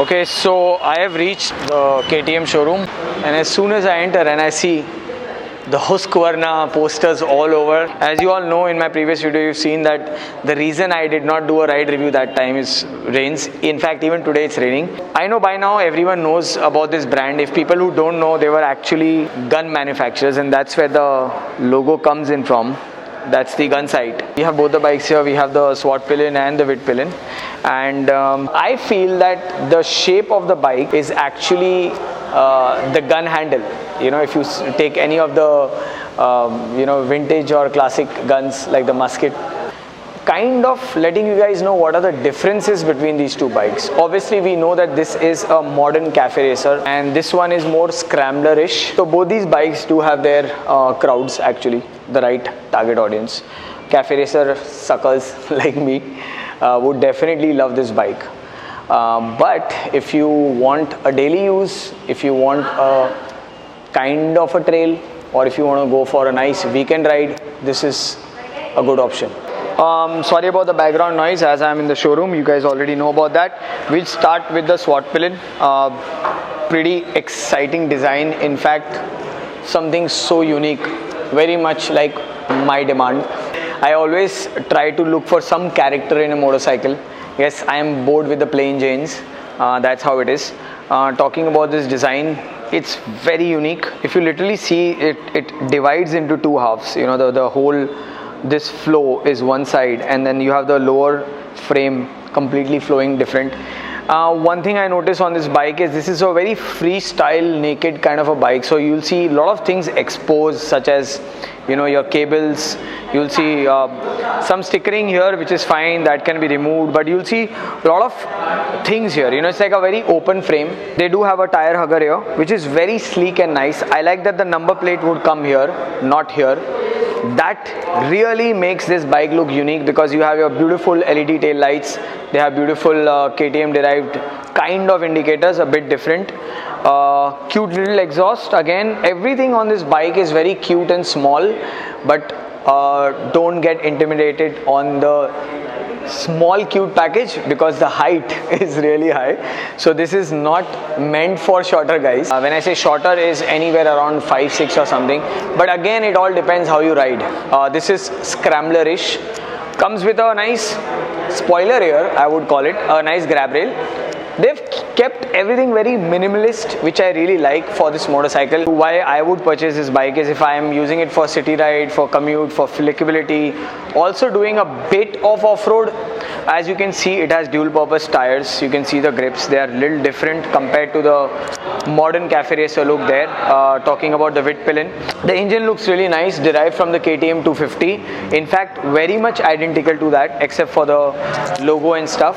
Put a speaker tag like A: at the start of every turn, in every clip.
A: Okay, so I have reached the KTM showroom, and as soon as I enter and I see the Husqvarna posters all over. As you all know, in my previous video you've seen that the reason I did not do a ride review that time is rains. In fact, even today it's raining. I know by now everyone knows about this brand. If people who don't know, they were actually gun manufacturers, and that's where the logo comes in from. That's the gun site. We have both the bikes here. We have the Svartpilen and the Vitpilen, and I feel that the shape of the bike is actually the gun handle. You know, if you take any of the vintage or classic guns like the musket, kind of letting you guys know what are the differences between these two bikes. Obviously we know that this is a modern cafe racer and this one is more scrambler-ish. So both these bikes do have their crowds, actually the right target audience. Cafe racer suckers like me would definitely love this bike. But if you want a daily use, if you want a kind of a trail, or if you want to go for a nice weekend ride, this is a good option. Sorry about the background noise as I'm in the showroom. You guys already know about that. We'll start with the Svartpilen. Pretty exciting design. In fact, something so unique, very much like my demand. I always try to look for some character in a motorcycle. Yes, I am bored with the plain Janes. That's how it is. Talking about this design, it's very unique. If you literally see it, it divides into two halves. You know, the whole, this flow is one side, and then you have the lower frame completely flowing different. One thing I noticed on this bike is this is a very freestyle, naked kind of a bike. So you'll see a lot of things exposed, such as, you know, your cables. You'll see some stickering here, which is fine, that can be removed, but you'll see a lot of things here. You know, it's like a very open frame. They do have a tire hugger here, which is very sleek and nice. I like that the number plate would come here, not here. That really makes this bike look unique, because you have your beautiful LED tail lights. They have beautiful KTM derived kind of indicators, a bit different. Cute little exhaust. Again, everything on this bike is very cute and small, but don't get intimidated on the small cute package, because the height is really high. So this is not meant for shorter guys. When I say shorter, is anywhere around 5'6" or something, but again it all depends how you ride. This is scrambler-ish. Comes with a nice spoiler here, I would call it, a nice grab rail. They've kept everything very minimalist, which I really like for this motorcycle. Why I would purchase this bike is if I am using it for city ride, for commute, for flickability, also doing a bit of off-road. As you can see, it has dual purpose tires. You can see the grips, they are a little different compared to the modern cafe racer look there. Talking about the Vitpilen, the engine looks really nice, derived from the KTM 250. In fact, very much identical to that, except for the logo and stuff.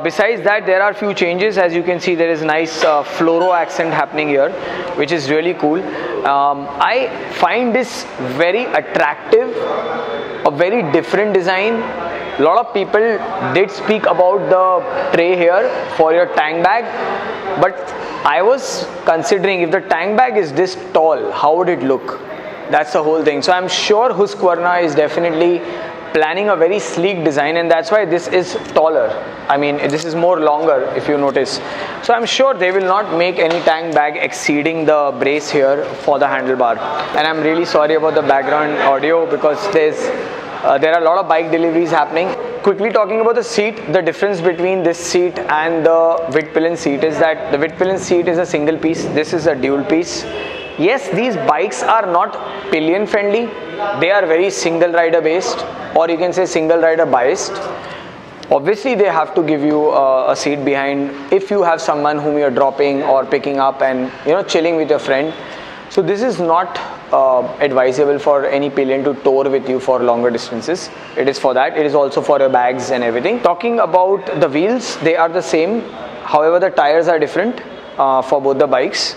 A: Besides that, there are few changes. As you can see, there is nice fluoro accent happening here, which is really cool. I find this very attractive, a very different design. A lot of people did speak about the tray here for your tank bag, but I was considering, if the tank bag is this tall, how would it look? That's the whole thing. So I'm sure Husqvarna is definitely planning a very sleek design, and that's why this is taller. I mean, this is more longer, if you notice. So I'm sure they will not make any tank bag exceeding the brace here for the handlebar. And I'm really sorry about the background audio, because there are a lot of bike deliveries happening. Quickly talking about the seat, the difference between this seat and the Vitpilen seat is that the Vitpilen seat is a single piece. This is a dual piece. Yes, these bikes are not pillion friendly. They are very single rider based, or you can say single rider biased. Obviously, they have to give you a seat behind if you have someone whom you're dropping or picking up and, you know, chilling with your friend. So this is not advisable for any pillion to tour with you for longer distances. It is for that. It is also for your bags and everything. Talking about the wheels, they are the same. However, the tires are different for both the bikes,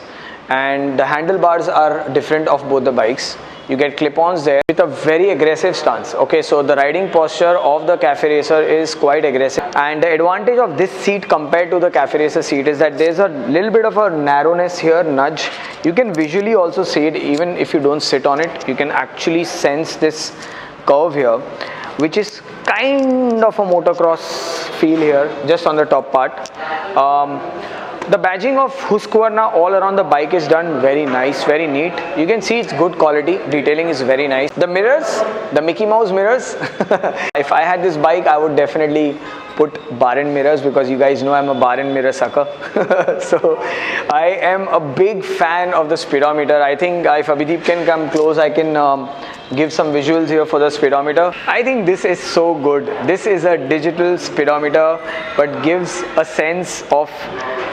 A: and the handlebars are different of both the bikes. You get clip-ons there with a very aggressive stance. Okay, so the riding posture of the cafe racer is quite aggressive, and the advantage of this seat compared to the cafe racer seat is that there's a little bit of a narrowness here, nudge. You can visually also see it, even if you don't sit on it. You can actually sense this curve here, which is kind of a motocross feel here, just on the top part. The badging of Husqvarna all around the bike is done very nice, very neat. You can see it's good quality. Detailing is very nice. The mirrors, the Mickey Mouse mirrors. If I had this bike, I would definitely put bar end mirrors, because you guys know I'm a bar end mirror sucker. So I am a big fan of the speedometer. I think if Abhideep can come close, I can give some visuals here for the speedometer. I think this is so good. This is a digital speedometer but gives a sense of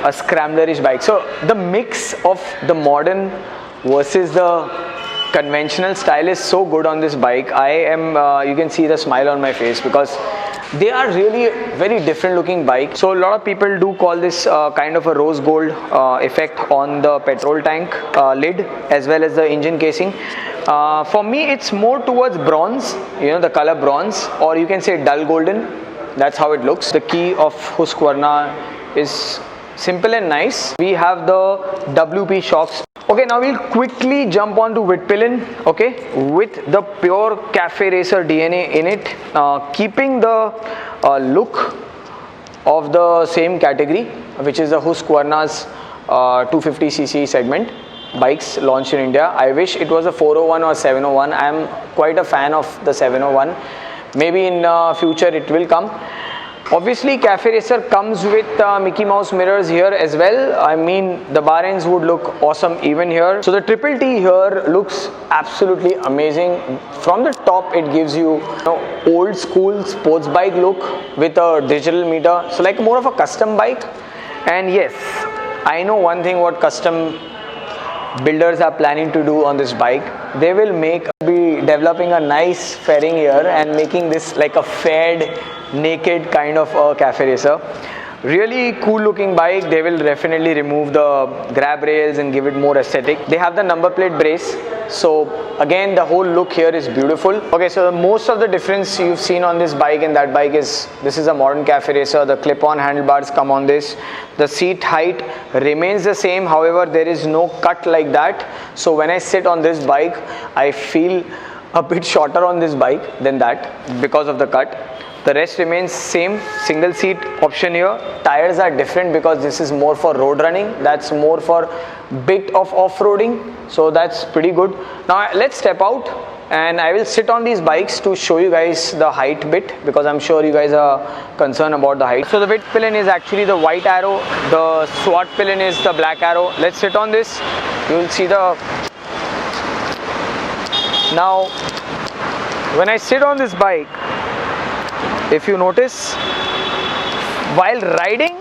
A: a scramblerish bike. So the mix of the modern versus the conventional style is so good on this bike. I am you can see the smile on my face, because they are really very different looking bike. So a lot of people do call this kind of a rose gold effect on the petrol tank lid as well as the engine casing. For me, it's more towards bronze, you know, the color bronze, or you can say dull golden. That's how it looks. The key of Husqvarna is simple and nice. We have the WP shocks. Okay, now we'll quickly jump on to Vitpilen, okay, with the pure cafe racer DNA in it, keeping the look of the same category, which is the Husqvarna's 250cc segment bikes launched in India. I wish it was a 401 or 701. I am quite a fan of the 701. Maybe in future it will come. Obviously, Cafe Racer comes with Mickey Mouse mirrors here as well. I mean, the bar ends would look awesome even here. So the Triple T here looks absolutely amazing. From the top, it gives you, old school sports bike look with a digital meter. So like more of a custom bike. And yes, I know one thing what custom builders are planning to do on this bike. They will be developing a nice fairing here and making this like a faired naked kind of a cafe racer. Really cool looking bike. They will definitely remove the grab rails and give it more aesthetic. They have the number plate brace, so again the whole look here is beautiful. Okay, so most of the difference you've seen on this bike and that bike is, this is a modern cafe racer. The clip-on handlebars come on this. The seat height remains the same, however there is no cut like that. So when I sit on this bike, I feel a bit shorter on this bike than that because of the cut. The rest remains same, single seat option here. Tires are different because this is more for road running. That's more for bit of off-roading. So that's pretty good. Now let's step out and I will sit on these bikes to show you guys the height bit, because I'm sure you guys are concerned about the height. So the Vitpilen is actually the white arrow. The Svartpilen is the black arrow. Let's sit on this. You will see the... Now, when I sit on this bike, if you notice, while riding,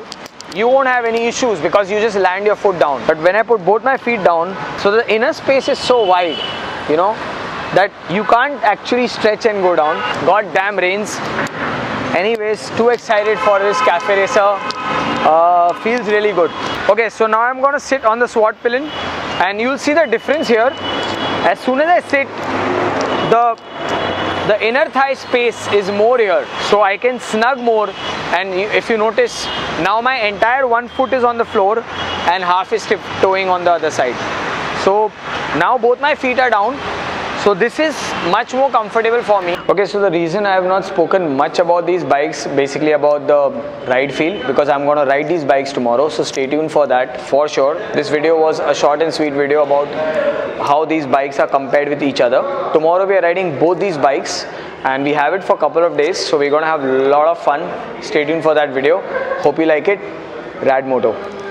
A: you won't have any issues because you just land your foot down. But when I put both my feet down, so the inner space is so wide, that you can't actually stretch and go down. God damn rains. Anyways, too excited for this cafe racer. Feels really good. Okay, so now I'm gonna sit on the Svartpilen and you'll see the difference here. As soon as I sit, the inner thigh space is more here, so I can snug more. And if you notice, now my entire one foot is on the floor and half is tiptoeing on the other side. So now both my feet are down, so this is much more comfortable for me. Okay, so the reason I have not spoken much about these bikes, basically about the ride feel, because I'm going to ride these bikes tomorrow, so stay tuned for that for sure. This video was a short and sweet video about how these bikes are compared with each other. Tomorrow we are riding both these bikes and we have it for a couple of days, so we're going to have a lot of fun. Stay tuned for that video. Hope you like it. Rad Moto.